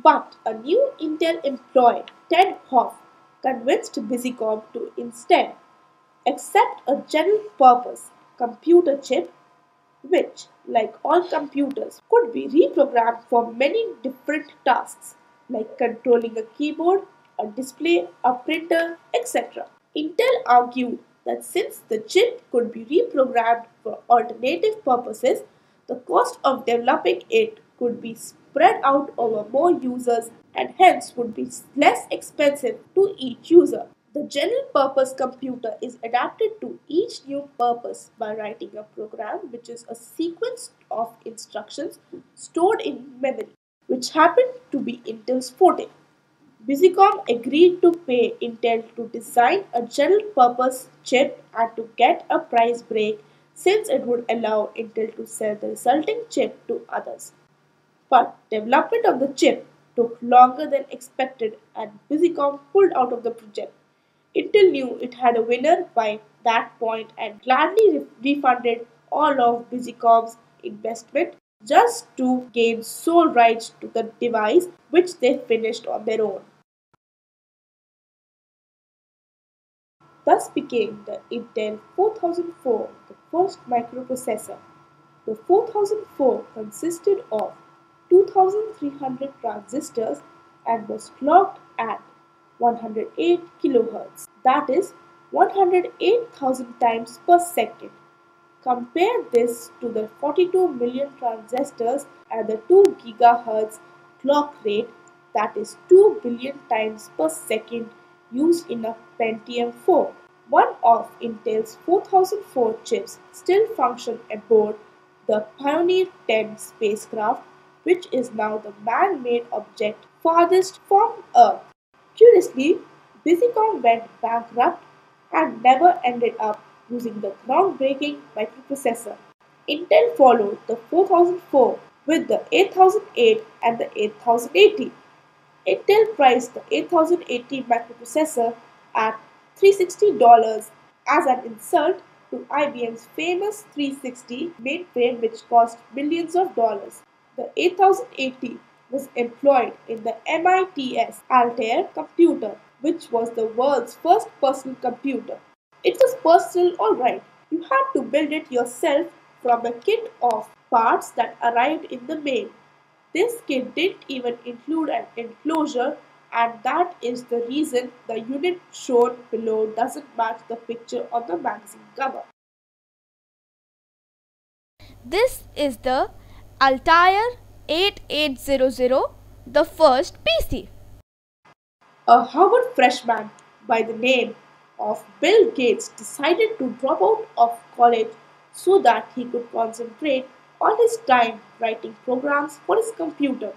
But a new Intel employee, Ted Hoff, convinced Busicom to instead accept a general-purpose computer chip which, like all computers, could be reprogrammed for many different tasks like controlling a keyboard, a display, a printer, etc. Intel argued that since the chip could be reprogrammed for alternative purposes, the cost of developing it could be spread out over more users and hence would be less expensive to each user. The general purpose computer is adapted to each new purpose by writing a program which is a sequence of instructions stored in memory, which happened to be Intel's forte. Busicom agreed to pay Intel to design a general-purpose chip and to get a price break since it would allow Intel to sell the resulting chip to others. But development of the chip took longer than expected and Busicom pulled out of the project. Intel knew it had a winner by that point and gladly refunded all of Busicom's investment just to gain sole rights to the device which they finished on their own. Thus became the Intel 4004 the first microprocessor. The 4004 consisted of 2300 transistors and was clocked at 108 kHz, that is 108,000 times per second. Compare this to the 42 million transistors at the 2 GHz clock rate, that is 2 billion times per second used in a Pentium 4. One of Intel's 4004 chips still functions aboard the Pioneer 10 spacecraft, which is now the man-made object farthest from Earth. Curiously, Busicom went bankrupt and never ended up using the groundbreaking microprocessor. Intel followed the 4004 with the 8008 and the 8080. Intel priced the 8080 microprocessor at $360 as an insult to IBM's famous 360 mainframe which cost millions of dollars. The 8080 was employed in the MIT's Altair computer, which was the world's first personal computer. It was personal, alright. You had to build it yourself from a kit of parts that arrived in the mail. This kit didn't even include an enclosure, and that is the reason the unit shown below doesn't match the picture on the magazine cover. This is the Altair 8800, the first PC. A Harvard freshman by the name of Bill Gates decided to drop out of college so that he could concentrate on his time writing programs for his computer.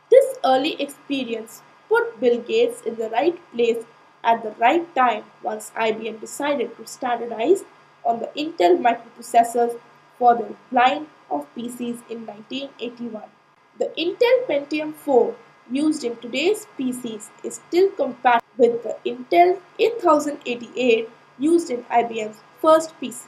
This early experience put Bill Gates in the right place at the right time once IBM decided to standardize on the Intel microprocessors for the line of PCs in 1981. The Intel Pentium 4 used in today's PCs is still compatible with the Intel 8088 used in IBM's first PC.